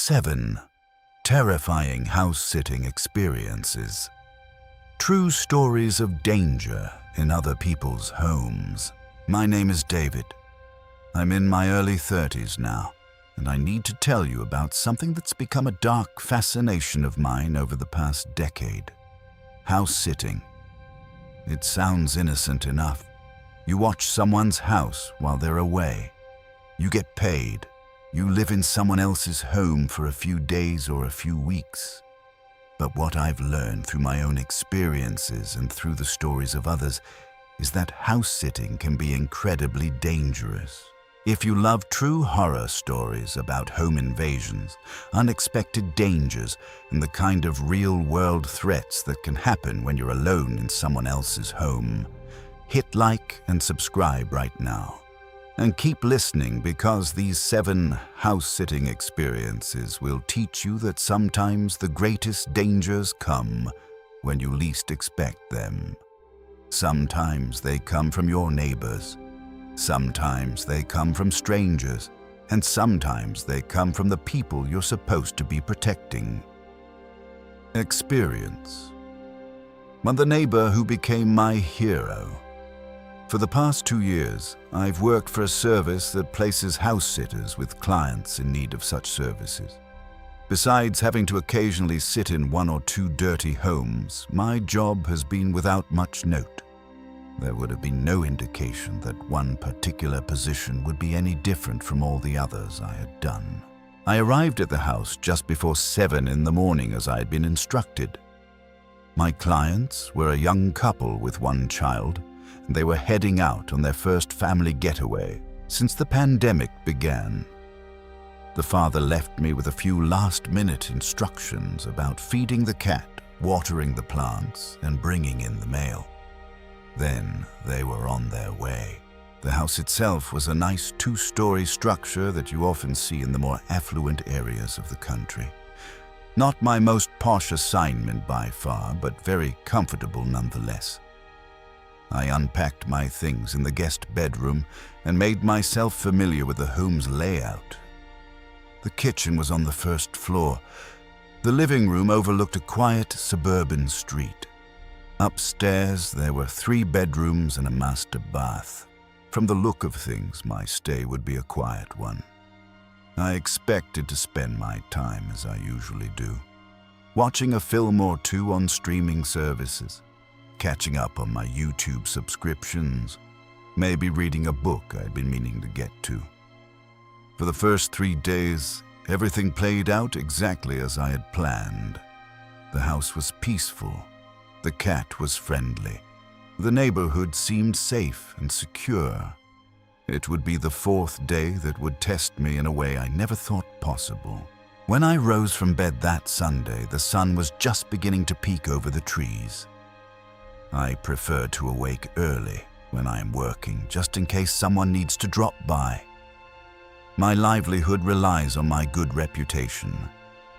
7 Terrifying House-Sitting Experiences. True stories of danger in other people's homes. My name is David. I'm in my early 30s now, and I need to tell you about something that's become a dark fascination of mine over the past decade. House-sitting. It sounds innocent enough. You watch someone's house while they're away. You get paid. You live in someone else's home for a few days or a few weeks. But what I've learned through my own experiences and through the stories of others is that house-sitting can be incredibly dangerous. If you love true horror stories about home invasions, unexpected dangers, and the kind of real-world threats that can happen when you're alone in someone else's home, hit like and subscribe right now. And keep listening, because these 7 house-sitting experiences will teach you that sometimes the greatest dangers come when you least expect them. Sometimes they come from your neighbors. Sometimes they come from strangers. And sometimes they come from the people you're supposed to be protecting. Experience. Well, the neighbor who became my hero. For the past 2 years, I've worked for a service that places house sitters with clients in need of such services. Besides having to occasionally sit in 1 or 2 dirty homes, my job has been without much note. There would have been no indication that one particular position would be any different from all the others I had done. I arrived at the house just before 7 in the morning as I had been instructed. My clients were a young couple with 1 child. They were heading out on their first family getaway since the pandemic began. The father left me with a few last-minute instructions about feeding the cat, watering the plants, and bringing in the mail. Then they were on their way. The house itself was a nice 2-story structure that you often see in the more affluent areas of the country. Not my most posh assignment by far, but very comfortable nonetheless. I unpacked my things in the guest bedroom and made myself familiar with the home's layout. The kitchen was on the first floor. The living room overlooked a quiet suburban street. Upstairs, there were 3 bedrooms and a master bath. From the look of things, my stay would be a quiet one. I expected to spend my time as I usually do, watching a film or 2 on streaming services, catching up on my YouTube subscriptions, maybe reading a book I'd been meaning to get to. For the first 3 days, everything played out exactly as I had planned. The house was peaceful. The cat was friendly. The neighborhood seemed safe and secure. It would be the 4th day that would test me in a way I never thought possible. When I rose from bed that Sunday, the sun was just beginning to peek over the trees. I prefer to awake early when I am working, just in case someone needs to drop by. My livelihood relies on my good reputation,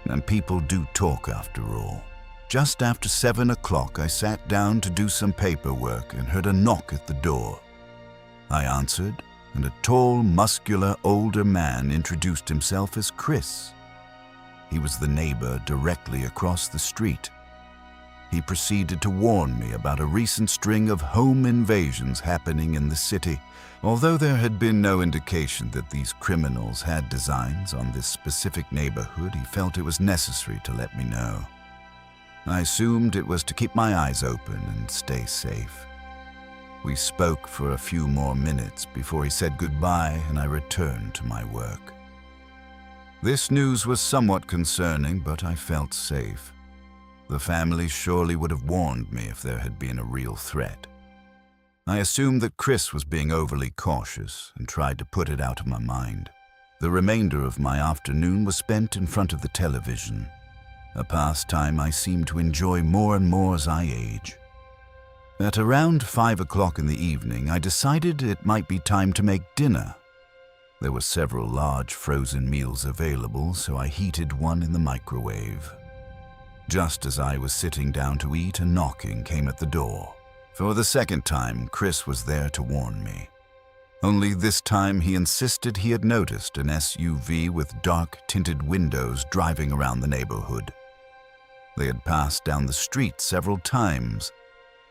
and people do talk after all. Just after 7 o'clock, I sat down to do some paperwork and heard a knock at the door. I answered, and a tall, muscular, older man introduced himself as Chris. He was the neighbor directly across the street. He proceeded to warn me about a recent string of home invasions happening in the city. Although there had been no indication that these criminals had designs on this specific neighborhood, he felt it was necessary to let me know. I assumed it was to keep my eyes open and stay safe. We spoke for a few more minutes before he said goodbye, and I returned to my work. This news was somewhat concerning, but I felt safe. The family surely would have warned me if there had been a real threat. I assumed that Chris was being overly cautious and tried to put it out of my mind. The remainder of my afternoon was spent in front of the television, a pastime I seem to enjoy more and more as I age. At around 5 o'clock in the evening, I decided it might be time to make dinner. There were several large frozen meals available, so I heated one in the microwave. Just as I was sitting down to eat, a knocking came at the door. For the second time, Chris was there to warn me. Only this time he insisted he had noticed an SUV with dark-tinted windows driving around the neighborhood. They had passed down the street several times.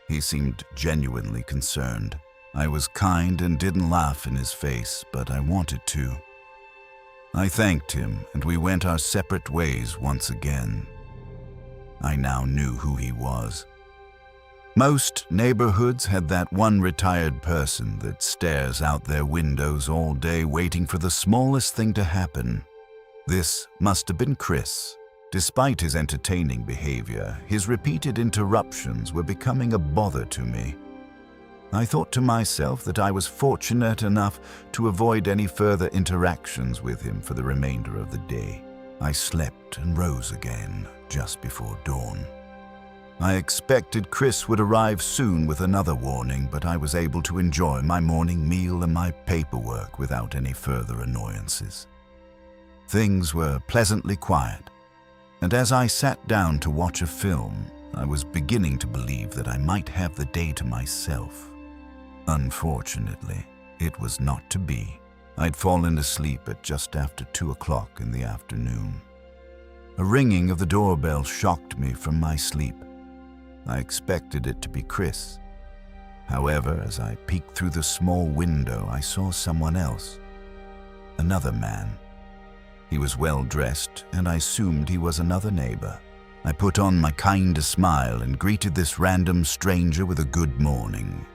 He seemed genuinely concerned. I was kind and didn't laugh in his face, but I wanted to. I thanked him, and we went our separate ways once again. I now knew who he was. Most neighborhoods had that one retired person that stares out their windows all day waiting for the smallest thing to happen. This must have been Chris. Despite his entertaining behavior, his repeated interruptions were becoming a bother to me. I thought to myself that I was fortunate enough to avoid any further interactions with him for the remainder of the day. I slept and rose again just before dawn. I expected Chris would arrive soon with another warning, but I was able to enjoy my morning meal and my paperwork without any further annoyances. Things were pleasantly quiet, and as I sat down to watch a film, I was beginning to believe that I might have the day to myself. Unfortunately, it was not to be. I'd fallen asleep at just after 2 o'clock in the afternoon. A ringing of the doorbell shocked me from my sleep. I expected it to be Chris. However, as I peeked through the small window, I saw someone else. Another man. He was well dressed, and I assumed he was another neighbor. I put on my kindest smile and greeted this random stranger with a good morning.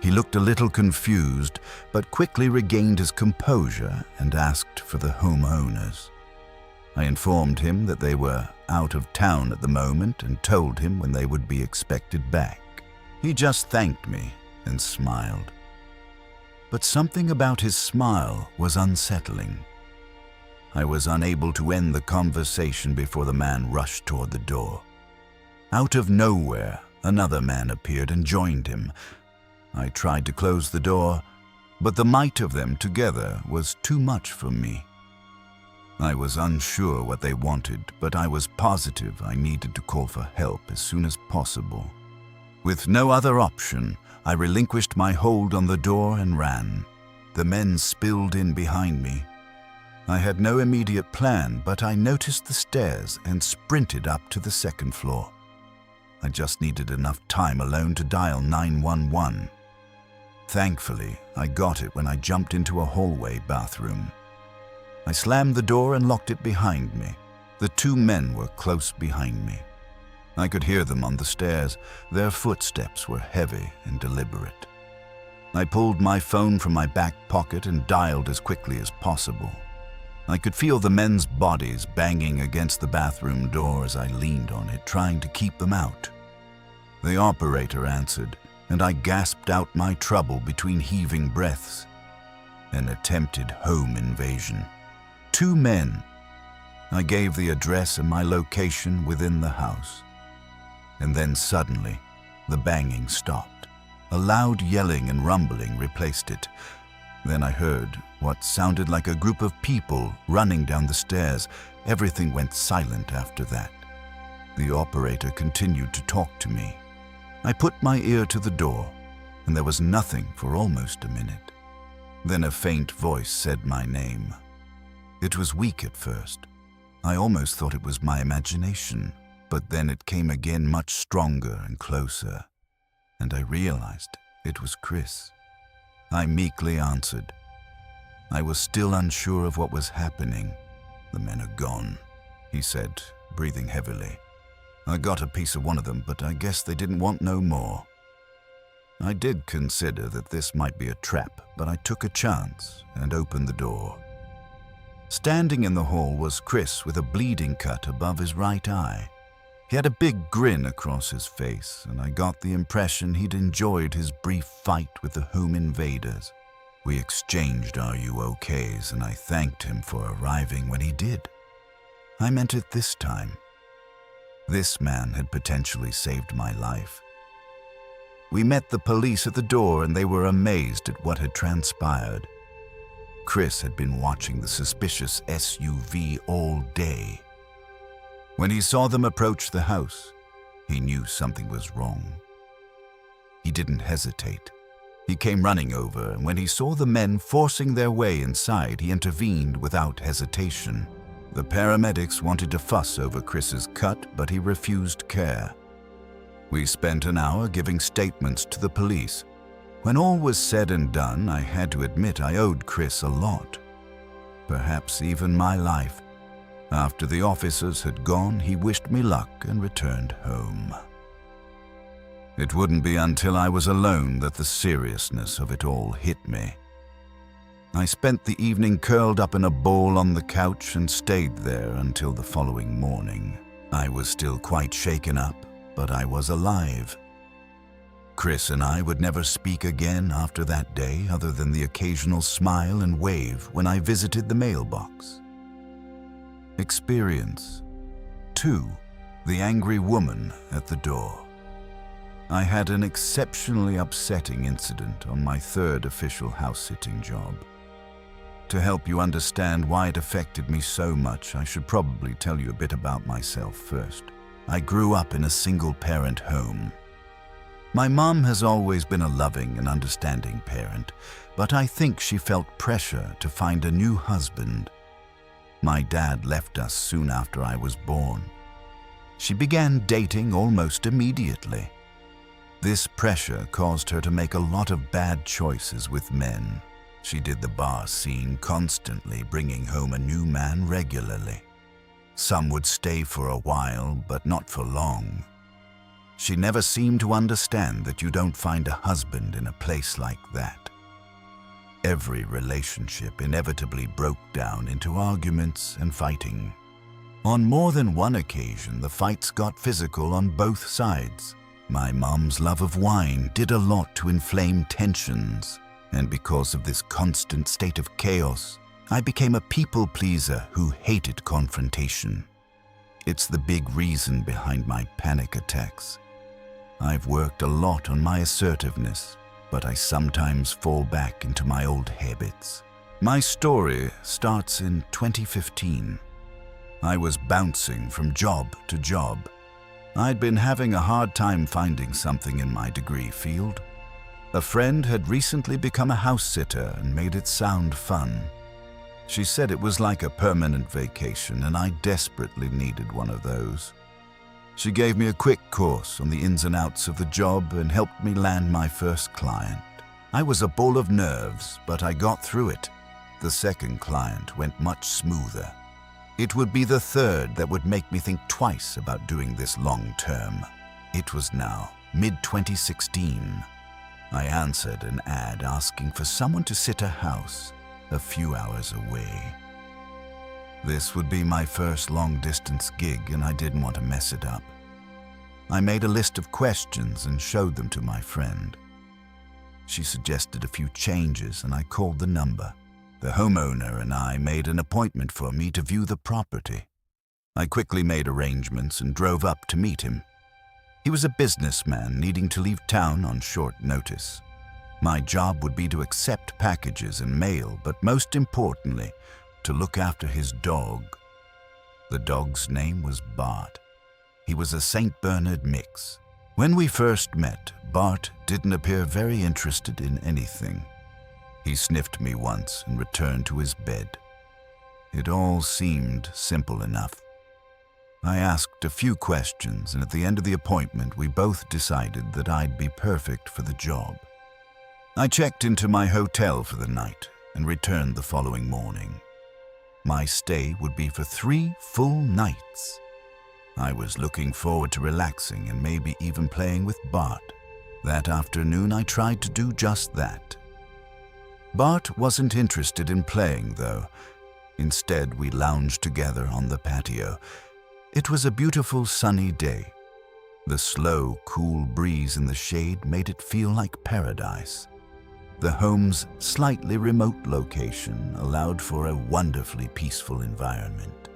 He looked a little confused, but quickly regained his composure and asked for the homeowners. I informed him that they were out of town at the moment and told him when they would be expected back. He just thanked me and smiled. But something about his smile was unsettling. I was unable to end the conversation before the man rushed toward the door. Out of nowhere, another man appeared and joined him. I tried to close the door, but the might of them together was too much for me. I was unsure what they wanted, but I was positive I needed to call for help as soon as possible. With no other option, I relinquished my hold on the door and ran. The men spilled in behind me. I had no immediate plan, but I noticed the stairs and sprinted up to the second floor. I just needed enough time alone to dial 911. Thankfully, I got it when I jumped into a hallway bathroom. I slammed the door and locked it behind me. The 2 men were close behind me. I could hear them on the stairs. Their footsteps were heavy and deliberate. I pulled my phone from my back pocket and dialed as quickly as possible. I could feel the men's bodies banging against the bathroom door as I leaned on it, trying to keep them out. The operator answered, and I gasped out my trouble between heaving breaths. An attempted home invasion. 2 men. I gave the address and my location within the house. And then suddenly, the banging stopped. A loud yelling and rumbling replaced it. Then I heard what sounded like a group of people running down the stairs. Everything went silent after that. The operator continued to talk to me. I put my ear to the door, and there was nothing for almost a minute. Then a faint voice said my name. It was weak at first. I almost thought it was my imagination, but then it came again much stronger and closer, and I realized it was Chris. I meekly answered. I was still unsure of what was happening. "The men are gone," he said, breathing heavily. "I got a piece of one of them, but I guess they didn't want no more." I did consider that this might be a trap, but I took a chance and opened the door. Standing in the hall was Chris with a bleeding cut above his right eye. He had a big grin across his face, and I got the impression he'd enjoyed his brief fight with the home invaders. We exchanged "Are you okays?" and I thanked him for arriving when he did. I meant it this time. This man had potentially saved my life. We met the police at the door, and they were amazed at what had transpired. Chris had been watching the suspicious SUV all day. When he saw them approach the house, he knew something was wrong. He didn't hesitate. He came running over, and when he saw the men forcing their way inside, he intervened without hesitation. The paramedics wanted to fuss over Chris's cut, but he refused care. We spent an hour giving statements to the police. When all was said and done, I had to admit I owed Chris a lot. Perhaps even my life. After the officers had gone, he wished me luck and returned home. It wouldn't be until I was alone that the seriousness of it all hit me. I spent the evening curled up in a ball on the couch and stayed there until the following morning. I was still quite shaken up, but I was alive. Chris and I would never speak again after that day, other than the occasional smile and wave when I visited the mailbox. Experience 2. The angry woman at the door. I had an exceptionally upsetting incident on my third official house-sitting job. To help you understand why it affected me so much, I should probably tell you a bit about myself first. I grew up in a single-parent home. My mom has always been a loving and understanding parent, but I think she felt pressure to find a new husband. My dad left us soon after I was born. She began dating almost immediately. This pressure caused her to make a lot of bad choices with men. She did the bar scene constantly, bringing home a new man regularly. Some would stay for a while, but not for long. She never seemed to understand that you don't find a husband in a place like that. Every relationship inevitably broke down into arguments and fighting. On more than one occasion, the fights got physical on both sides. My mom's love of wine did a lot to inflame tensions, and because of this constant state of chaos, I became a people pleaser who hated confrontation. It's the big reason behind my panic attacks. I've worked a lot on my assertiveness, but I sometimes fall back into my old habits. My story starts in 2015. I was bouncing from job to job. I'd been having a hard time finding something in my degree field. A friend had recently become a house sitter and made it sound fun. She said it was like a permanent vacation, and I desperately needed one of those. She gave me a quick course on the ins and outs of the job and helped me land my first client. I was a ball of nerves, but I got through it. The second client went much smoother. It would be the third that would make me think twice about doing this long term. It was now mid-2016. I answered an ad asking for someone to sit a house a few hours away. This would be my first long-distance gig, and I didn't want to mess it up. I made a list of questions and showed them to my friend. She suggested a few changes, and I called the number. The homeowner and I made an appointment for me to view the property. I quickly made arrangements and drove up to meet him. He was a businessman needing to leave town on short notice. My job would be to accept packages and mail, but most importantly, to look after his dog. The dog's name was Bart. He was a St. Bernard mix. When we first met, Bart didn't appear very interested in anything. He sniffed me once and returned to his bed. It all seemed simple enough. I asked a few questions, and at the end of the appointment, we both decided that I'd be perfect for the job. I checked into my hotel for the night and returned the following morning. My stay would be for 3 full nights. I was looking forward to relaxing and maybe even playing with Bart. That afternoon, I tried to do just that. Bart wasn't interested in playing, though. Instead, we lounged together on the patio. It was a beautiful sunny day. The slow, cool breeze in the shade made it feel like paradise. The home's slightly remote location allowed for a wonderfully peaceful environment.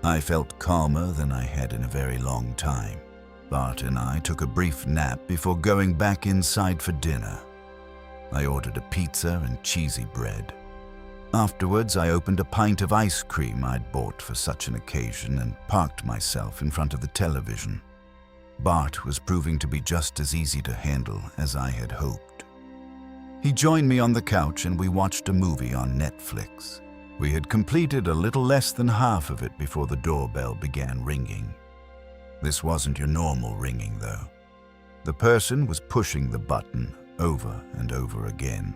I felt calmer than I had in a very long time. Bart and I took a brief nap before going back inside for dinner. I ordered a pizza and cheesy bread. Afterwards, I opened a pint of ice cream I'd bought for such an occasion and parked myself in front of the television. Bart was proving to be just as easy to handle as I had hoped. He joined me on the couch and we watched a movie on Netflix. We had completed a little less than half of it before the doorbell began ringing. This wasn't your normal ringing, though. The person was pushing the button over and over again.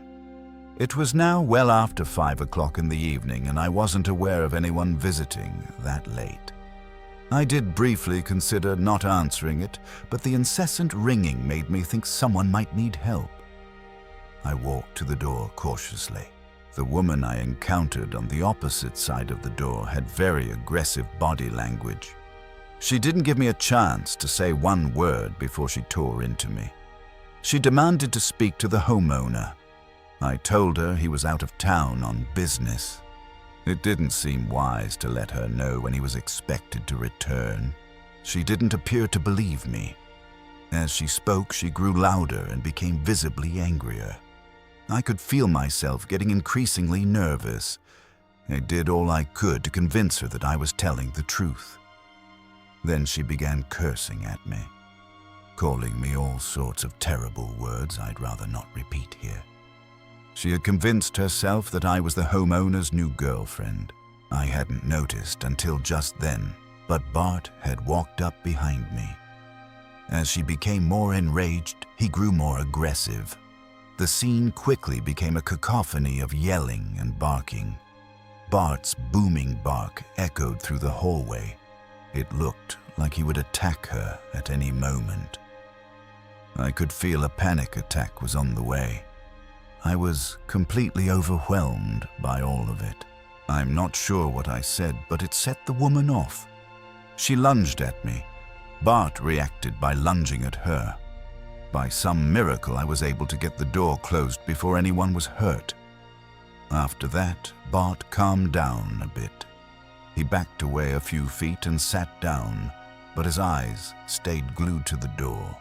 It was now well after 5 o'clock in the evening, and I wasn't aware of anyone visiting that late. I did briefly consider not answering it, but the incessant ringing made me think someone might need help. I walked to the door cautiously. The woman I encountered on the opposite side of the door had very aggressive body language. She didn't give me a chance to say one word before she tore into me. She demanded to speak to the homeowner. I told her he was out of town on business. It didn't seem wise to let her know when he was expected to return. She didn't appear to believe me. As she spoke, she grew louder and became visibly angrier. I could feel myself getting increasingly nervous. I did all I could to convince her that I was telling the truth. Then she began cursing at me, calling me all sorts of terrible words I'd rather not repeat here. She had convinced herself that I was the homeowner's new girlfriend. I hadn't noticed until just then, but Bart had walked up behind me. As she became more enraged, he grew more aggressive. The scene quickly became a cacophony of yelling and barking. Bart's booming bark echoed through the hallway. It looked like he would attack her at any moment. I could feel a panic attack was on the way. I was completely overwhelmed by all of it. I'm not sure what I said, but it set the woman off. She lunged at me. Bart reacted by lunging at her. By some miracle, I was able to get the door closed before anyone was hurt. After that, Bart calmed down a bit. He backed away a few feet and sat down, but his eyes stayed glued to the door.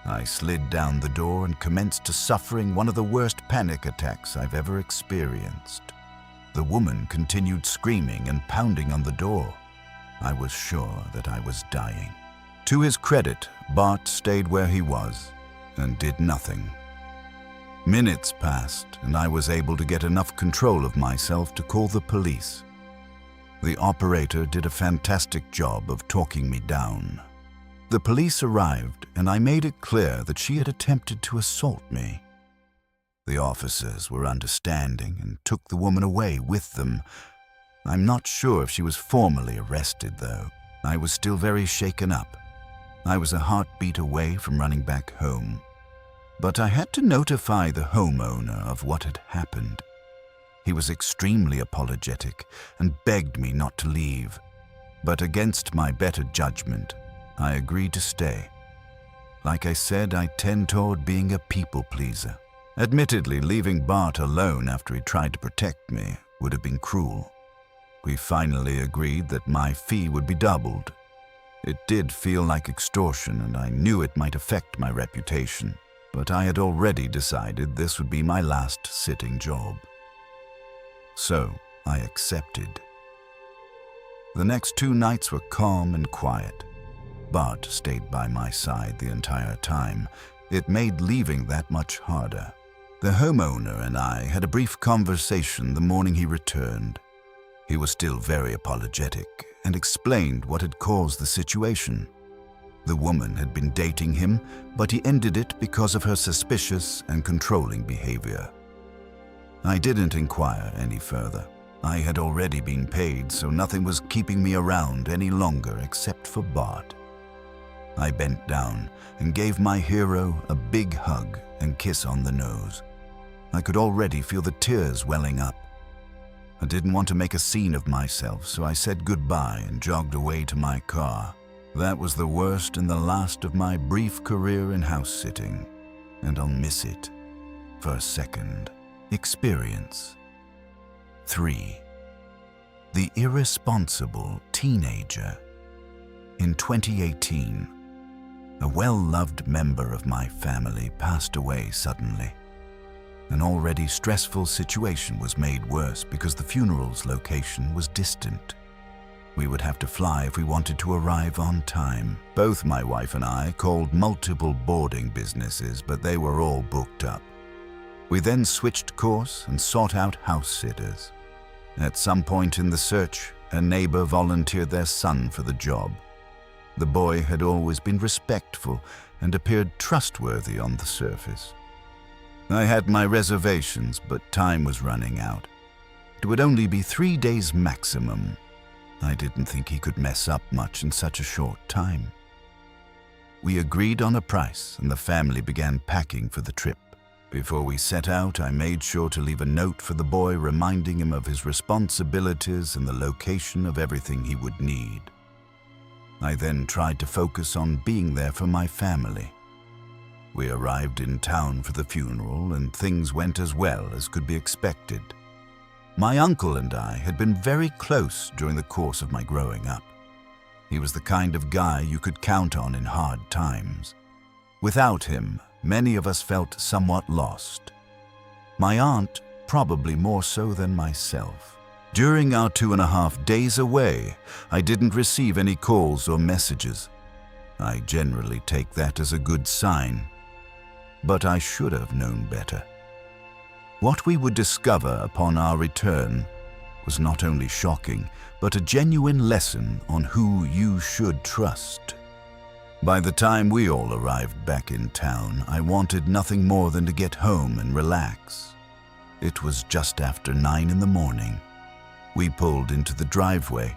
I slid down the door and commenced to suffering one of the worst panic attacks I've ever experienced. The woman continued screaming and pounding on the door. I was sure that I was dying. To his credit, Bart stayed where he was and did nothing. Minutes passed, and I was able to get enough control of myself to call the police. The operator did a fantastic job of talking me down. The police arrived, and I made it clear that she had attempted to assault me. The officers were understanding and took the woman away with them. I'm not sure if she was formally arrested, though. I was still very shaken up. I was a heartbeat away from running back home. But I had to notify the homeowner of what had happened. He was extremely apologetic and begged me not to leave. But against my better judgment, I agreed to stay. Like I said, I tend toward being a people pleaser. Admittedly, leaving Bart alone after he tried to protect me would have been cruel. We finally agreed that my fee would be doubled. It did feel like extortion, and I knew it might affect my reputation, but I had already decided this would be my last sitting job. So I accepted. The next 2 nights were calm and quiet. Bart stayed by my side the entire time. It made leaving that much harder. The homeowner and I had a brief conversation the morning he returned. He was still very apologetic and explained what had caused the situation. The woman had been dating him, but he ended it because of her suspicious and controlling behavior. I didn't inquire any further. I had already been paid, so nothing was keeping me around any longer except for Bart. I bent down and gave my hero a big hug and kiss on the nose. I could already feel the tears welling up. I didn't want to make a scene of myself, so I said goodbye and jogged away to my car. That was the worst and the last of my brief career in house sitting, and I'll miss it for a second. Experience. 3. The irresponsible teenager. In 2018, a well-loved member of my family passed away suddenly. An already stressful situation was made worse because the funeral's location was distant. We would have to fly if we wanted to arrive on time. Both my wife and I called multiple boarding businesses, but they were all booked up. We then switched course and sought out house sitters. At some point in the search, a neighbor volunteered their son for the job. The boy had always been respectful and appeared trustworthy on the surface. I had my reservations, but time was running out. It would only be 3 days maximum. I didn't think he could mess up much in such a short time. We agreed on a price, and the family began packing for the trip. Before we set out, I made sure to leave a note for the boy reminding him of his responsibilities and the location of everything he would need. I then tried to focus on being there for my family. We arrived in town for the funeral, and things went as well as could be expected. My uncle and I had been very close during the course of my growing up. He was the kind of guy you could count on in hard times. Without him, many of us felt somewhat lost. My aunt probably more so than myself. During our 2.5 days away, I didn't receive any calls or messages. I generally take that as a good sign, but I should have known better. What we would discover upon our return was not only shocking, but a genuine lesson on who you should trust. By the time we all arrived back in town, I wanted nothing more than to get home and relax. It was just after 9 in the morning. We pulled into the driveway.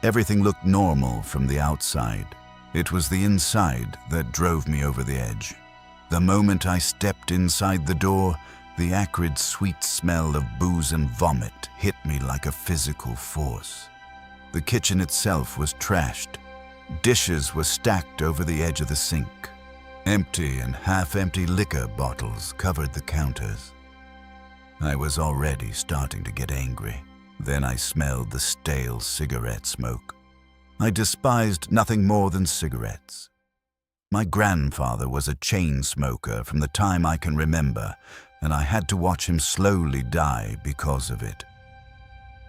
Everything looked normal from the outside. It was the inside that drove me over the edge. The moment I stepped inside the door, the acrid, sweet smell of booze and vomit hit me like a physical force. The kitchen itself was trashed. Dishes were stacked over the edge of the sink. Empty and half-empty liquor bottles covered the counters. I was already starting to get angry. Then I smelled the stale cigarette smoke. I despised nothing more than cigarettes. My grandfather was a chain smoker from the time I can remember, and I had to watch him slowly die because of it.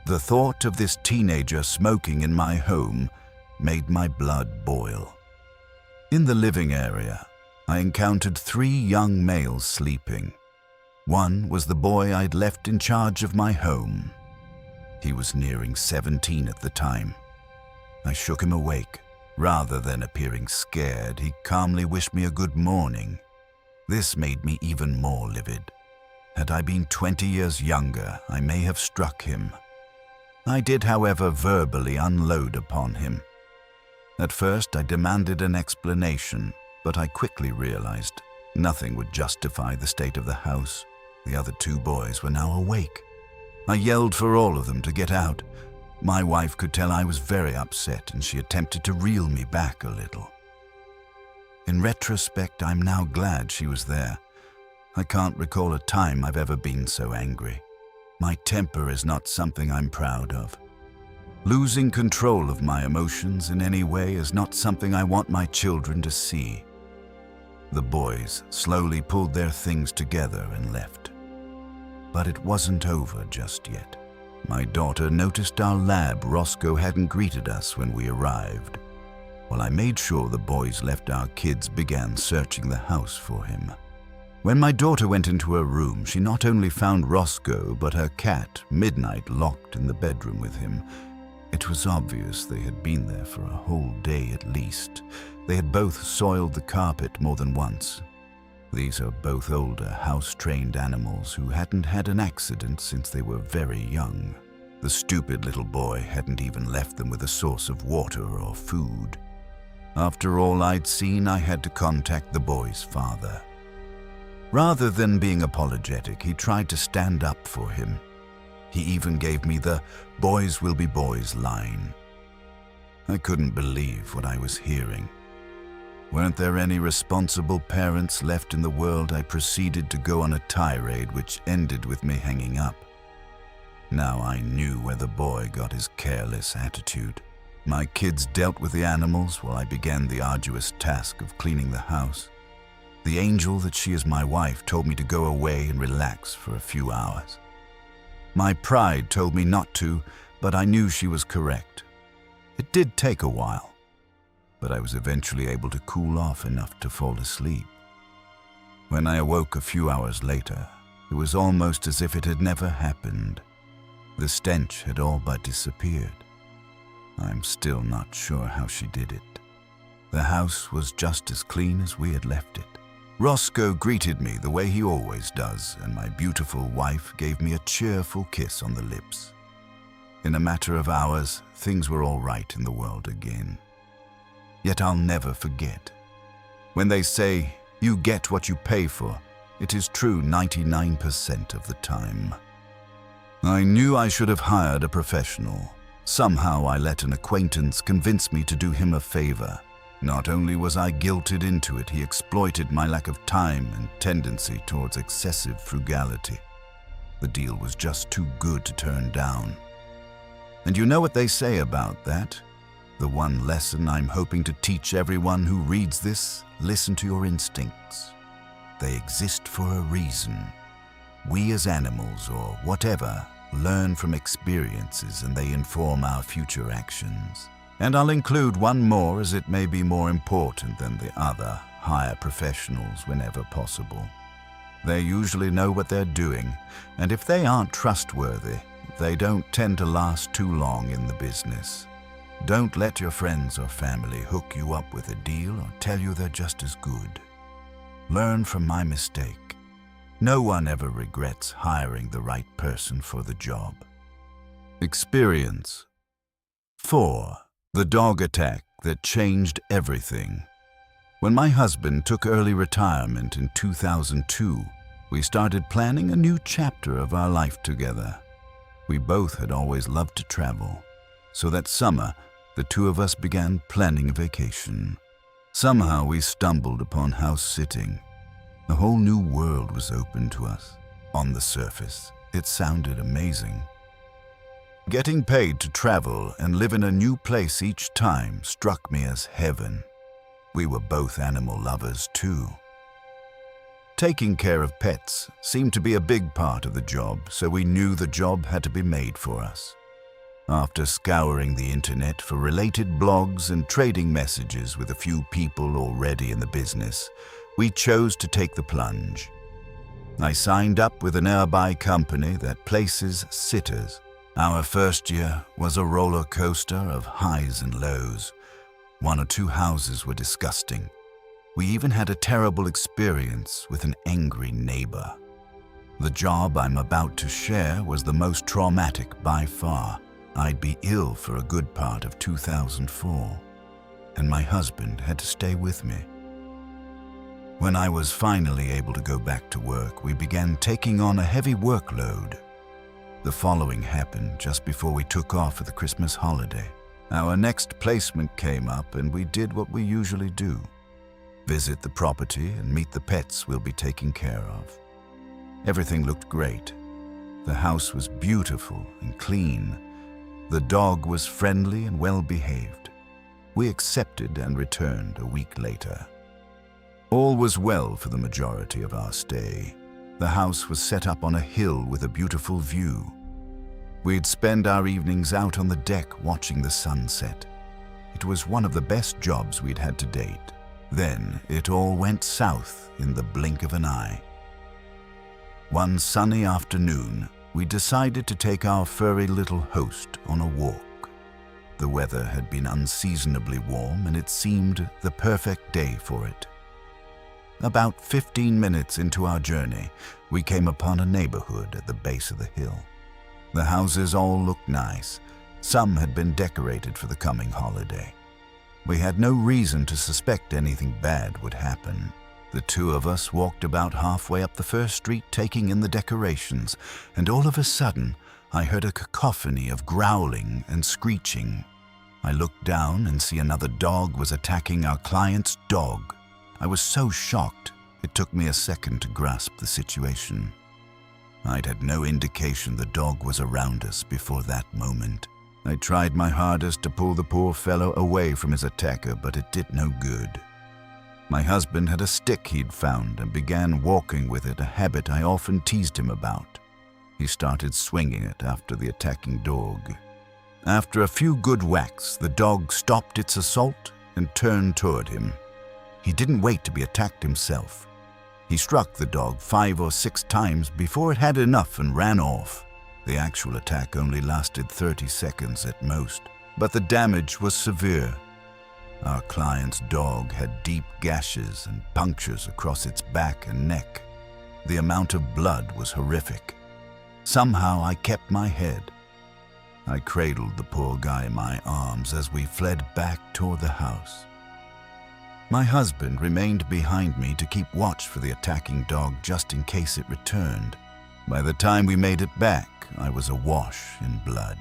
The thought of this teenager smoking in my home made my blood boil. In the living area, I encountered 3 young males sleeping. One was the boy I'd left in charge of my home. He was nearing 17 at the time. I shook him awake. Rather than appearing scared, he calmly wished me a good morning. This made me even more livid. Had I been 20 years younger, I may have struck him. I did, however, verbally unload upon him. At first, I demanded an explanation, but I quickly realized nothing would justify the state of the house. The other 2 boys were now awake. I yelled for all of them to get out. My wife could tell I was very upset, and she attempted to reel me back a little. In retrospect, I'm now glad she was there. I can't recall a time I've ever been so angry. My temper is not something I'm proud of. Losing control of my emotions in any way is not something I want my children to see. The boys slowly pulled their things together and left. But it wasn't over just yet. My daughter noticed our lab Roscoe hadn't greeted us when we arrived. While I made sure the boys left, our kids began searching the house for him. When my daughter went into her room, she not only found Roscoe, but her cat, Midnight, locked in the bedroom with him. It was obvious they had been there for a whole day at least. They had both soiled the carpet more than once. These are both older, house-trained animals who hadn't had an accident since they were very young. The stupid little boy hadn't even left them with a source of water or food. After all I'd seen, I had to contact the boy's father. Rather than being apologetic, he tried to stand up for him. He even gave me the "boys will be boys" line. I couldn't believe what I was hearing. Weren't there any responsible parents left in the world? I proceeded to go on a tirade which ended with me hanging up. Now I knew where the boy got his careless attitude. My kids dealt with the animals while I began the arduous task of cleaning the house. The angel that she is my wife told me to go away and relax for a few hours. My pride told me not to, but I knew she was correct. It did take a while, but I was eventually able to cool off enough to fall asleep. When I awoke a few hours later, It was almost as if it had never happened. The stench had all but disappeared. I'm still not sure how she did it. The house was just as clean as we had left it. Roscoe greeted me the way he always does, and my beautiful wife gave me a cheerful kiss on the lips. In a matter of hours, things were all right in the world again. Yet I'll never forget. When they say, you get what you pay for, it is true 99% of the time. I knew I should have hired a professional. Somehow I let an acquaintance convince me to do him a favor. Not only was I guilted into it, he exploited my lack of time and tendency towards excessive frugality. The deal was just too good to turn down. And you know what they say about that? The one lesson I'm hoping to teach everyone who reads this: listen to your instincts. They exist for a reason. We as animals, or whatever, learn from experiences and they inform our future actions. And I'll include one more, as it may be more important than the other: hire professionals whenever possible. They usually know what they're doing, and if they aren't trustworthy, they don't tend to last too long in the business. Don't let your friends or family hook you up with a deal or tell you they're just as good. Learn from my mistake. No one ever regrets hiring the right person for the job. Experience. 4. The dog attack that changed everything. When my husband took early retirement in 2002, we started planning a new chapter of our life together. We both had always loved to travel, so that summer, the two of us began planning a vacation. Somehow we stumbled upon house sitting. A whole new world was open to us. On the surface, it sounded amazing. Getting paid to travel and live in a new place each time struck me as heaven. We were both animal lovers too. Taking care of pets seemed to be a big part of the job, so we knew the job had to be made for us. After scouring the internet for related blogs and trading messages with a few people already in the business, we chose to take the plunge. I signed up with an nearby company that places sitters. Our first year was a roller coaster of highs and lows. 1 or 2 houses were disgusting. We even had a terrible experience with an angry neighbor. The job I'm about to share was the most traumatic by far. I'd be ill for a good part of 2004, and my husband had to stay with me. When I was finally able to go back to work, we began taking on a heavy workload. The following happened just before we took off for the Christmas holiday. Our next placement came up and we did what we usually do: visit the property and meet the pets we'll be taking care of. Everything looked great. The house was beautiful and clean. The dog was friendly and well-behaved. We accepted and returned a week later. All was well for the majority of our stay. The house was set up on a hill with a beautiful view. We'd spend our evenings out on the deck watching the sunset. It was one of the best jobs we'd had to date. Then it all went south in the blink of an eye. One sunny afternoon, we decided to take our furry little host on a walk. The weather had been unseasonably warm and it seemed the perfect day for it. About 15 minutes into our journey, we came upon a neighborhood at the base of the hill. The houses all looked nice. Some had been decorated for the coming holiday. We had no reason to suspect anything bad would happen. The two of us walked about halfway up the first street taking in the decorations, and all of a sudden, I heard a cacophony of growling and screeching. I looked down and see another dog was attacking our client's dog. I was so shocked, it took me a second to grasp the situation. I'd had no indication the dog was around us before that moment. I tried my hardest to pull the poor fellow away from his attacker, but it did no good. My husband had a stick he'd found and began walking with it, a habit I often teased him about. He started swinging it after the attacking dog. After a few good whacks, the dog stopped its assault and turned toward him. He didn't wait to be attacked himself. He struck the dog 5 or 6 times before it had enough and ran off. The actual attack only lasted 30 seconds at most, but the damage was severe. Our client's dog had deep gashes and punctures across its back and neck. The amount of blood was horrific. Somehow I kept my head. I cradled the poor guy in my arms as we fled back toward the house. My husband remained behind me to keep watch for the attacking dog just in case it returned. By the time we made it back, I was awash in blood.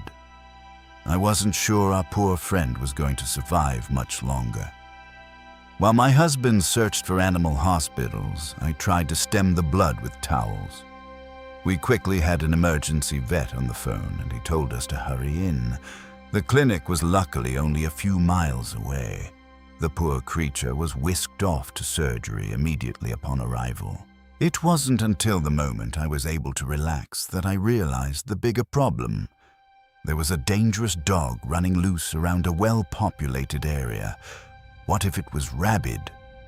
I wasn't sure our poor friend was going to survive much longer. While my husband searched for animal hospitals, I tried to stem the blood with towels. We quickly had an emergency vet on the phone, and he told us to hurry in. The clinic was luckily only a few miles away. The poor creature was whisked off to surgery immediately upon arrival. It wasn't until the moment I was able to relax that I realized the bigger problem. There was a dangerous dog running loose around a well-populated area. What if it was rabid?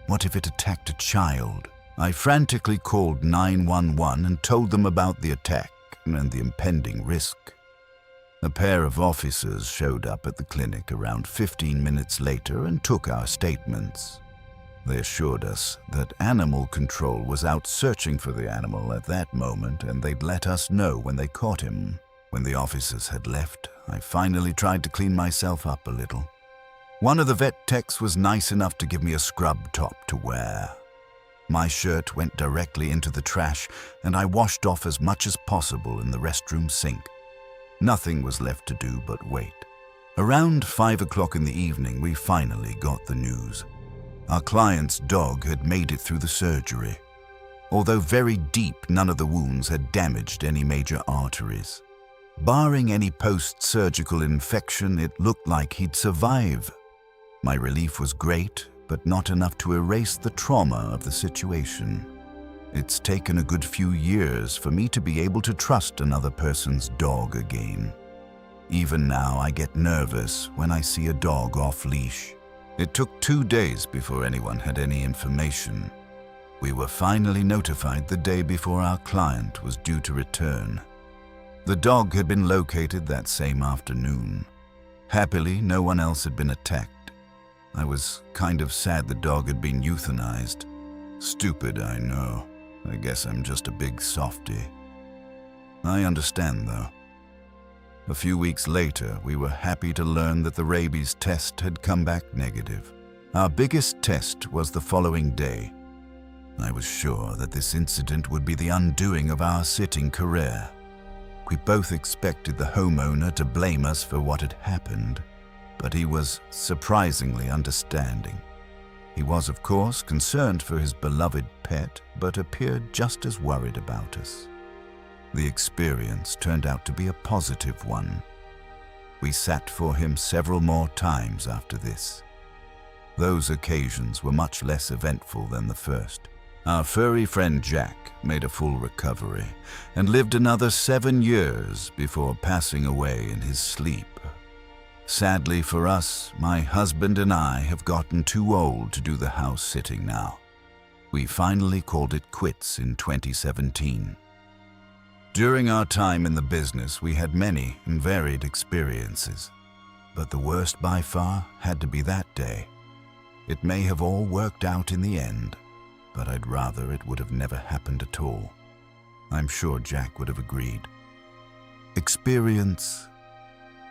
What if it attacked a child? I frantically called 911 and told them about the attack and the impending risk. A pair of officers showed up at the clinic around 15 minutes later and took our statements. They assured us that animal control was out searching for the animal at that moment, and they'd let us know when they caught him. When the officers had left, I finally tried to clean myself up a little. One of the vet techs was nice enough to give me a scrub top to wear. My shirt went directly into the trash, and I washed off as much as possible in the restroom sink. Nothing was left to do but wait. Around 5 o'clock in the evening, we finally got the news. Our client's dog had made it through the surgery. Although very deep, none of the wounds had damaged any major arteries. Barring any post-surgical infection, it looked like he'd survive. My relief was great, but not enough to erase the trauma of the situation. It's taken a good few years for me to be able to trust another person's dog again. Even now, I get nervous when I see a dog off-leash. It took 2 days before anyone had any information. We were finally notified the day before our client was due to return. The dog had been located that same afternoon. Happily, no one else had been attacked. I was kind of sad the dog had been euthanized. Stupid, I know. I guess I'm just a big softie. I understand, though. A few weeks later, we were happy to learn that the rabies test had come back negative. Our biggest test was the following day. I was sure that this incident would be the undoing of our sitting career. We both expected the homeowner to blame us for what had happened, but he was surprisingly understanding. He was, of course, concerned for his beloved pet, but appeared just as worried about us. The experience turned out to be a positive one. We sat for him several more times after this. Those occasions were much less eventful than the first. Our furry friend Jack made a full recovery and lived another 7 years before passing away in his sleep. Sadly for us, my husband and I have gotten too old to do the house sitting now. We finally called it quits in 2017. During our time in the business, we had many and varied experiences, but the worst by far had to be that day. It may have all worked out in the end, but I'd rather it would have never happened at all. I'm sure Jack would have agreed. Experience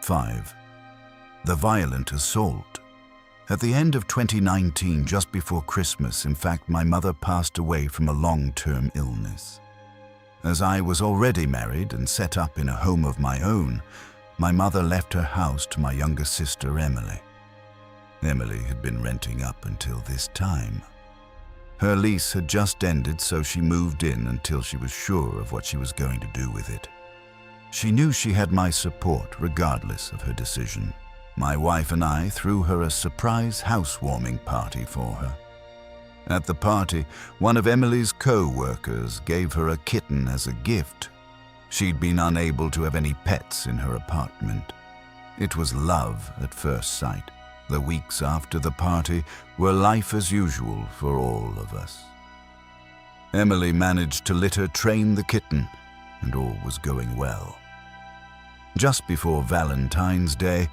5. The violent assault. At the end of 2019, just before Christmas, in fact, my mother passed away from a long-term illness. As I was already married and set up in a home of my own, my mother left her house to my younger sister, Emily. Emily had been renting up until this time. Her lease had just ended, so she moved in until she was sure of what she was going to do with it. She knew she had my support regardless of her decision. My wife and I threw her a surprise housewarming party for her. At the party, one of Emily's co-workers gave her a kitten as a gift. She'd been unable to have any pets in her apartment. It was love at first sight. The weeks after the party were life as usual for all of us. Emily managed to litter train the kitten, and all was going well. Just before Valentine's Day,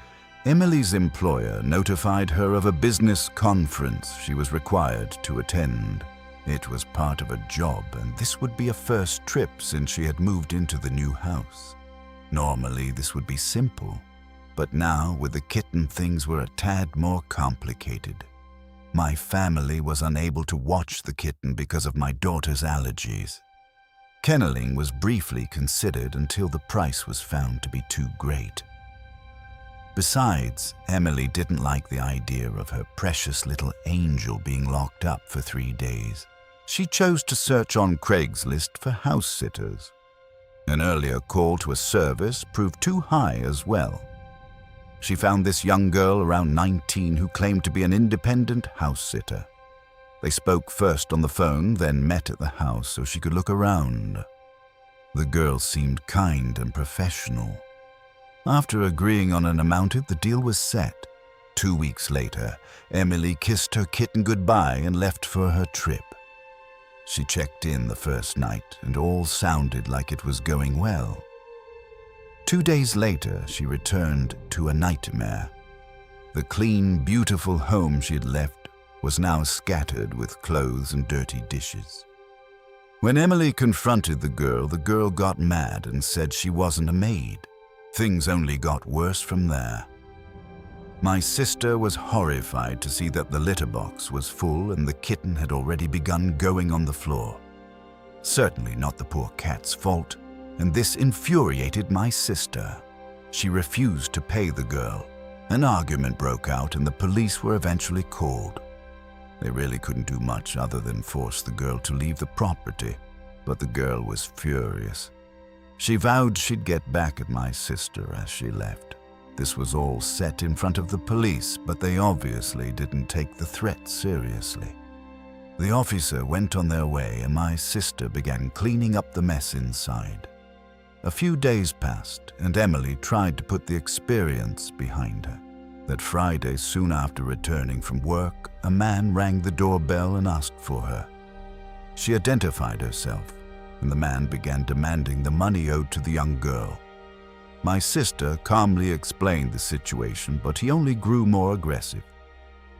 Emily's employer notified her of a business conference she was required to attend. It was part of a job, and this would be a first trip since she had moved into the new house. Normally, this would be simple, but now, with the kitten, things were a tad more complicated. My family was unable to watch the kitten because of my daughter's allergies. Kenneling was briefly considered until the price was found to be too great. Besides, Emily didn't like the idea of her precious little angel being locked up for 3 days. She chose to search on Craigslist for house sitters. An earlier call to a service proved too high as well. She found this young girl around 19 who claimed to be an independent house sitter. They spoke first on the phone, then met at the house so she could look around. The girl seemed kind and professional. After agreeing on an amount, the deal was set. 2 weeks later, Emily kissed her kitten goodbye and left for her trip. She checked in the first night, and all sounded like it was going well. 2 days later, she returned to a nightmare. The clean, beautiful home she had left was now scattered with clothes and dirty dishes. When Emily confronted the girl got mad and said she wasn't a maid. Things only got worse from there. My sister was horrified to see that the litter box was full and the kitten had already begun going on the floor. Certainly not the poor cat's fault, and this infuriated my sister. She refused to pay the girl. An argument broke out and the police were eventually called. They really couldn't do much other than force the girl to leave the property, but the girl was furious. She vowed she'd get back at my sister as she left. This was all set in front of the police, but they obviously didn't take the threat seriously. The officer went on their way and my sister began cleaning up the mess inside. A few days passed and Emily tried to put the experience behind her. That Friday, soon after returning from work, a man rang the doorbell and asked for her. She identified herself, and the man began demanding the money owed to the young girl. My sister calmly explained the situation, but he only grew more aggressive.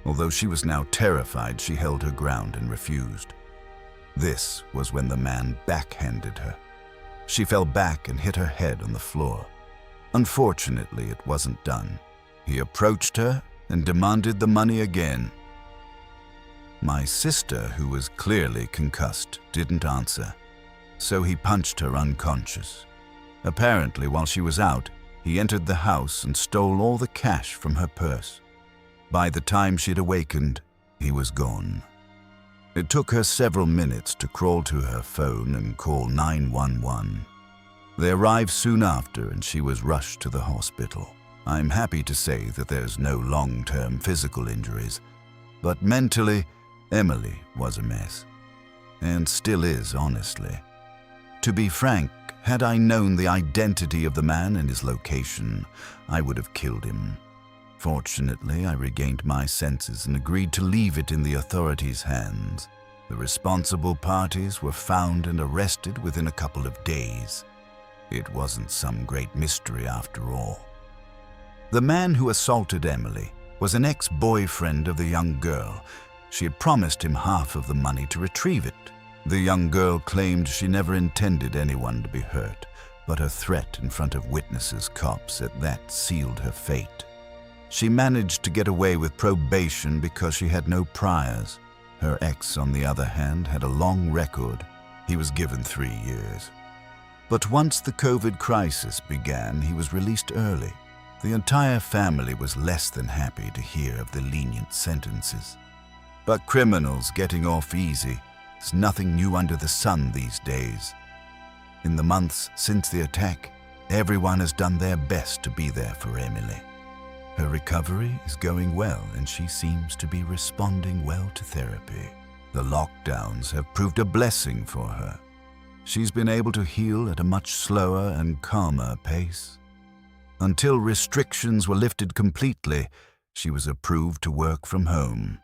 Although she was now terrified, she held her ground and refused. This was when the man backhanded her. She fell back and hit her head on the floor. Unfortunately, it wasn't done. He approached her and demanded the money again. My sister, who was clearly concussed, didn't answer, so he punched her unconscious. Apparently, while she was out, he entered the house and stole all the cash from her purse. By the time she'd awakened, he was gone. It took her several minutes to crawl to her phone and call 911. They arrived soon after and she was rushed to the hospital. I'm happy to say that there's no long-term physical injuries, but mentally, Emily was a mess. And still is, honestly. To be frank, had I known the identity of the man and his location, I would have killed him. Fortunately, I regained my senses and agreed to leave it in the authorities' hands. The responsible parties were found and arrested within a couple of days. It wasn't some great mystery after all. The man who assaulted Emily was an ex-boyfriend of the young girl. She had promised him half of the money to retrieve it. The young girl claimed she never intended anyone to be hurt, but her threat in front of witnesses, cops, at that sealed her fate. She managed to get away with probation because she had no priors. Her ex, on the other hand, had a long record. He was given 3 years. But once the COVID crisis began, he was released early. The entire family was less than happy to hear of the lenient sentences. But criminals getting off easy is nothing new under the sun these days. In the months since the attack, everyone has done their best to be there for Emily. Her recovery is going well and she seems to be responding well to therapy. The lockdowns have proved a blessing for her. She's been able to heal at a much slower and calmer pace. Until restrictions were lifted completely, she was approved to work from home.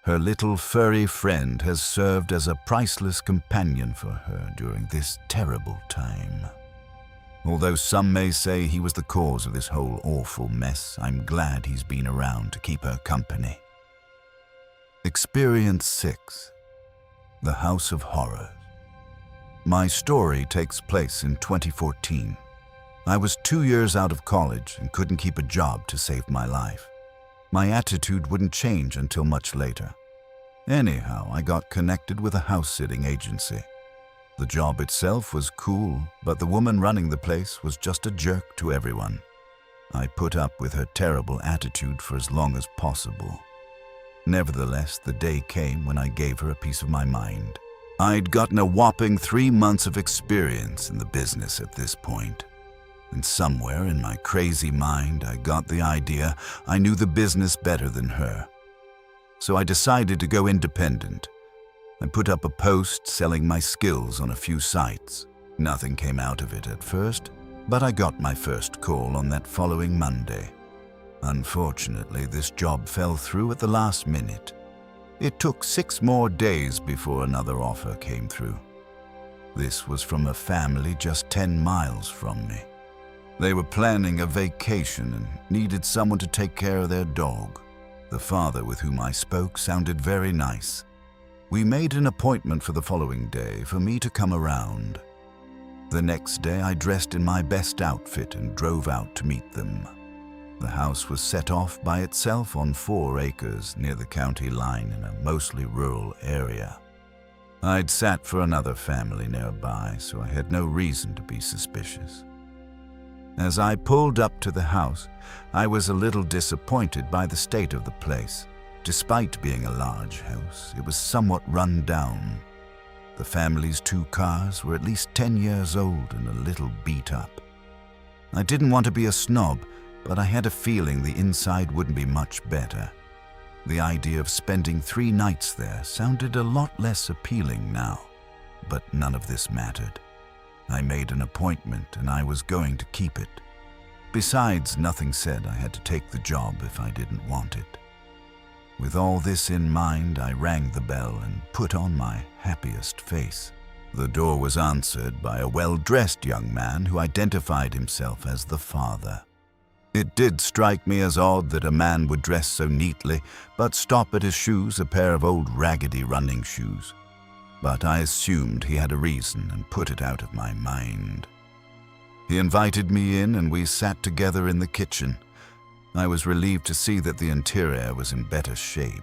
Her little furry friend has served as a priceless companion for her during this terrible time. Although some may say he was the cause of this whole awful mess, I'm glad he's been around to keep her company. Experience 6. The House of Horrors. My story takes place in 2014. I was 2 years out of college and couldn't keep a job to save my life. My attitude wouldn't change until much later. Anyhow, I got connected with a house-sitting agency. The job itself was cool, but the woman running the place was just a jerk to everyone. I put up with her terrible attitude for as long as possible. Nevertheless, the day came when I gave her a piece of my mind. I'd gotten a whopping 3 months of experience in the business at this point. And somewhere in my crazy mind, I got the idea I knew the business better than her. So I decided to go independent. I put up a post selling my skills on a few sites. Nothing came out of it at first, but I got my first call on that following Monday. Unfortunately, this job fell through at the last minute. It took 6 more days before another offer came through. This was from a family just 10 miles from me. They were planning a vacation and needed someone to take care of their dog. The father with whom I spoke sounded very nice. We made an appointment for the following day for me to come around. The next day I dressed in my best outfit and drove out to meet them. The house was set off by itself on 4 acres near the county line in a mostly rural area. I'd sat for another family nearby, so I had no reason to be suspicious. As I pulled up to the house, I was a little disappointed by the state of the place. Despite being a large house, it was somewhat run down. The family's 2 cars were at least 10 years old and a little beat up. I didn't want to be a snob, but I had a feeling the inside wouldn't be much better. The idea of spending 3 nights there sounded a lot less appealing now, but none of this mattered. I made an appointment and I was going to keep it. Besides, nothing said I had to take the job if I didn't want it. With all this in mind, I rang the bell and put on my happiest face. The door was answered by a well-dressed young man who identified himself as the father. It did strike me as odd that a man would dress so neatly, but stop at his shoes, a pair of old raggedy running shoes. But I assumed he had a reason and put it out of my mind. He invited me in and we sat together in the kitchen. I was relieved to see that the interior was in better shape.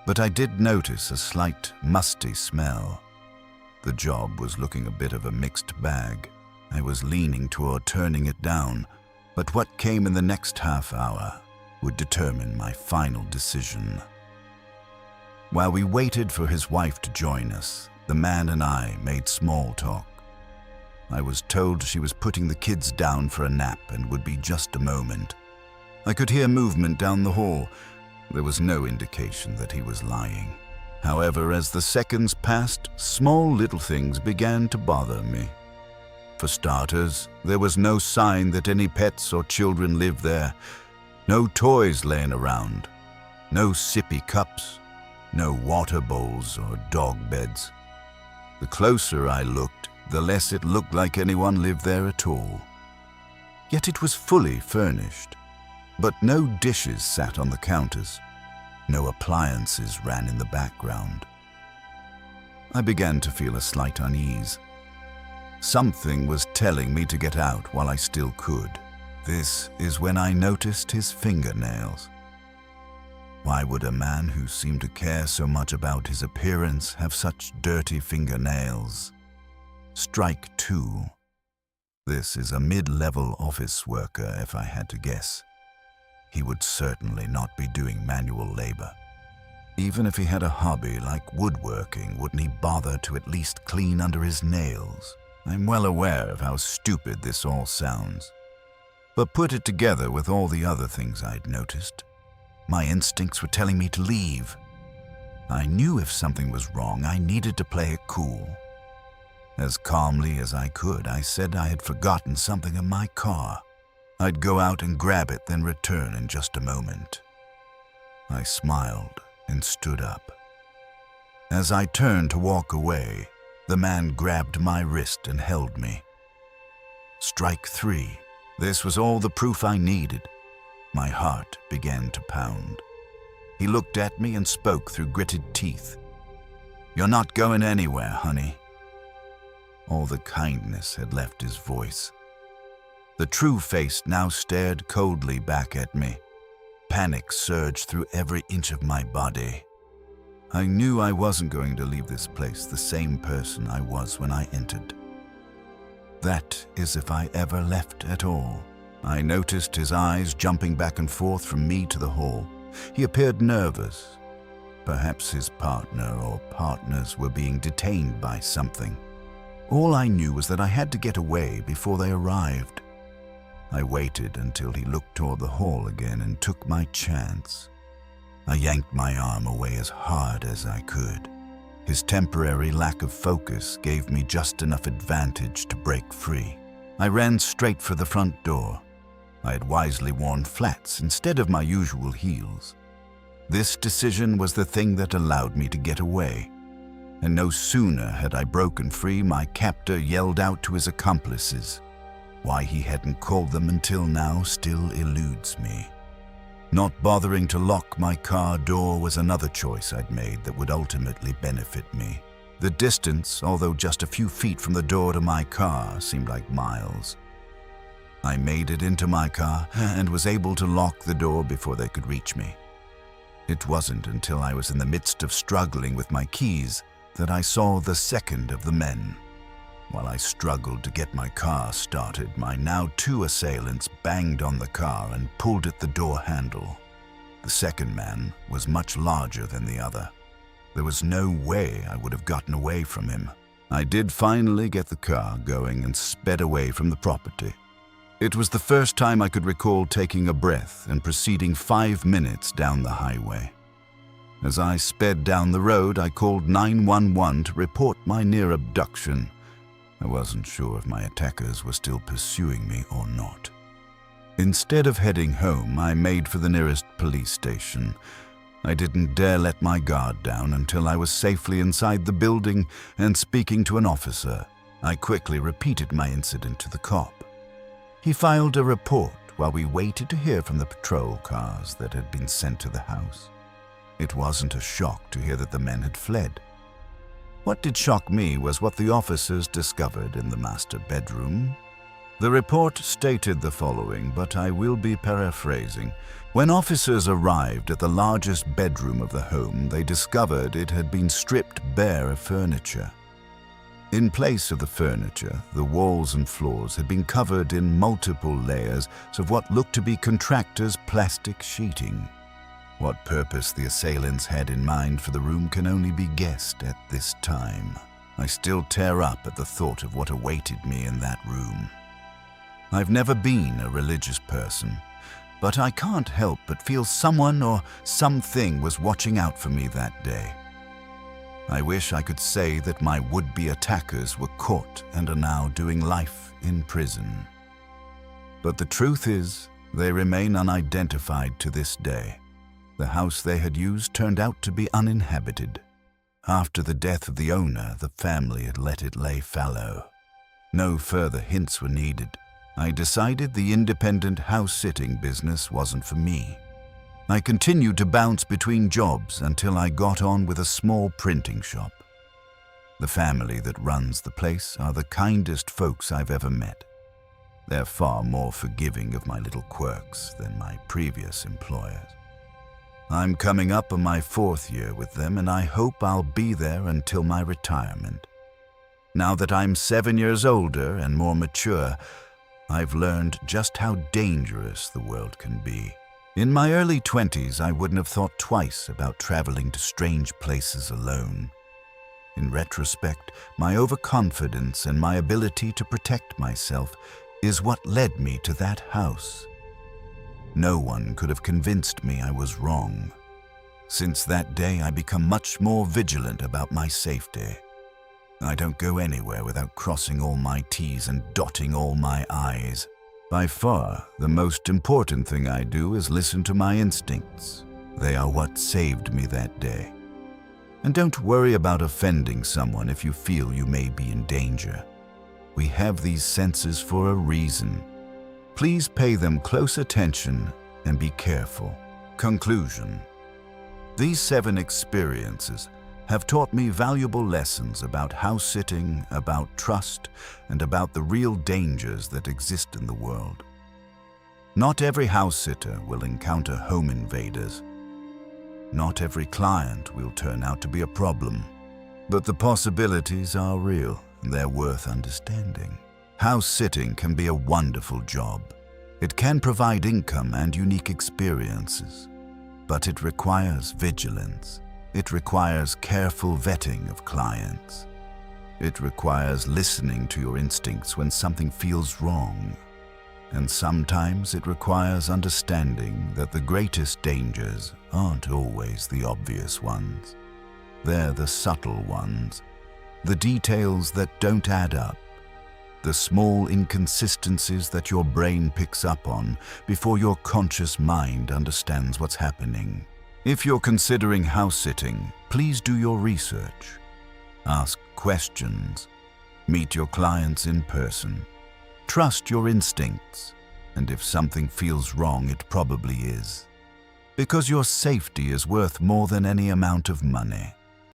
But I did notice a slight musty smell. The job was looking a bit of a mixed bag. I was leaning toward turning it down, but what came in the next half hour would determine my final decision. While we waited for his wife to join us, the man and I made small talk. I was told she was putting the kids down for a nap and would be just a moment. I could hear movement down the hall. There was no indication that he was lying. However, as the seconds passed, small little things began to bother me. For starters, there was no sign that any pets or children lived there. No toys laying around. No sippy cups. No water bowls or dog beds. The closer I looked, the less it looked like anyone lived there at all. Yet it was fully furnished. But no dishes sat on the counters. No appliances ran in the background. I began to feel a slight unease. Something was telling me to get out while I still could. This is when I noticed his fingernails. Why would a man who seemed to care so much about his appearance have such dirty fingernails? Strike 2. This is a mid-level office worker, if I had to guess. He would certainly not be doing manual labor. Even if he had a hobby like woodworking, wouldn't he bother to at least clean under his nails? I'm well aware of how stupid this all sounds. But put it together with all the other things I'd noticed. My instincts were telling me to leave. I knew if something was wrong, I needed to play it cool. As calmly as I could, I said I had forgotten something in my car. I'd go out and grab it, then return in just a moment. I smiled and stood up. As I turned to walk away, the man grabbed my wrist and held me. Strike 3. This was all the proof I needed. My heart began to pound. He looked at me and spoke through gritted teeth. "You're not going anywhere, honey." All the kindness had left his voice. The true face now stared coldly back at me. Panic surged through every inch of my body. I knew I wasn't going to leave this place the same person I was when I entered. That is if I ever left at all. I noticed his eyes jumping back and forth from me to the hall. He appeared nervous. Perhaps his partner or partners were being detained by something. All I knew was that I had to get away before they arrived. I waited until he looked toward the hall again and took my chance. I yanked my arm away as hard as I could. His temporary lack of focus gave me just enough advantage to break free. I ran straight for the front door. I had wisely worn flats instead of my usual heels. This decision was the thing that allowed me to get away. And no sooner had I broken free, my captor yelled out to his accomplices. Why he hadn't called them until now still eludes me. Not bothering to lock my car door was another choice I'd made that would ultimately benefit me. The distance, although just a few feet from the door to my car, seemed like miles. I made it into my car and was able to lock the door before they could reach me. It wasn't until I was in the midst of struggling with my keys that I saw the second of the men. While I struggled to get my car started, my now 2 assailants banged on the car and pulled at the door handle. The second man was much larger than the other. There was no way I would have gotten away from him. I did finally get the car going and sped away from the property. It was the first time I could recall taking a breath and proceeding 5 minutes down the highway. As I sped down the road, I called 911 to report my near abduction. I wasn't sure if my attackers were still pursuing me or not. Instead of heading home, I made for the nearest police station. I didn't dare let my guard down until I was safely inside the building and speaking to an officer. I quickly repeated my incident to the cop. He filed a report while we waited to hear from the patrol cars that had been sent to the house. It wasn't a shock to hear that the men had fled. What did shock me was what the officers discovered in the master bedroom. The report stated the following, but I will be paraphrasing. When officers arrived at the largest bedroom of the home, they discovered it had been stripped bare of furniture. In place of the furniture, the walls and floors had been covered in multiple layers of what looked to be contractors' plastic sheeting. What purpose the assailants had in mind for the room can only be guessed at this time. I still tear up at the thought of what awaited me in that room. I've never been a religious person, but I can't help but feel someone or something was watching out for me that day. I wish I could say that my would-be attackers were caught and are now doing life in prison. But the truth is, they remain unidentified to this day. The house they had used turned out to be uninhabited. After the death of the owner, the family had let it lay fallow. No further hints were needed. I decided the independent house-sitting business wasn't for me. I continued to bounce between jobs until I got on with a small printing shop. The family that runs the place are the kindest folks I've ever met. They're far more forgiving of my little quirks than my previous employers. I'm coming up on my 4th year with them, and I hope I'll be there until my retirement. Now that I'm 7 years older and more mature, I've learned just how dangerous the world can be. In my early 20s, I wouldn't have thought twice about traveling to strange places alone. In retrospect, my overconfidence and my ability to protect myself is what led me to that house. No one could have convinced me I was wrong. Since that day, I become much more vigilant about my safety. I don't go anywhere without crossing all my T's and dotting all my I's. By far, the most important thing I do is listen to my instincts. They are what saved me that day. And don't worry about offending someone if you feel you may be in danger. We have these senses for a reason. Please pay them close attention and be careful. Conclusion. These 7 experiences have taught me valuable lessons about house-sitting, about trust, and about the real dangers that exist in the world. Not every house-sitter will encounter home invaders. Not every client will turn out to be a problem. But the possibilities are real, and they're worth understanding. House-sitting can be a wonderful job. It can provide income and unique experiences. But it requires vigilance. It requires careful vetting of clients. It requires listening to your instincts when something feels wrong. And sometimes it requires understanding that the greatest dangers aren't always the obvious ones. They're the subtle ones, the details that don't add up, the small inconsistencies that your brain picks up on before your conscious mind understands what's happening. If you're considering house-sitting, please do your research. Ask questions. Meet your clients in person. Trust your instincts, and if something feels wrong, it probably is. Because your safety is worth more than any amount of money.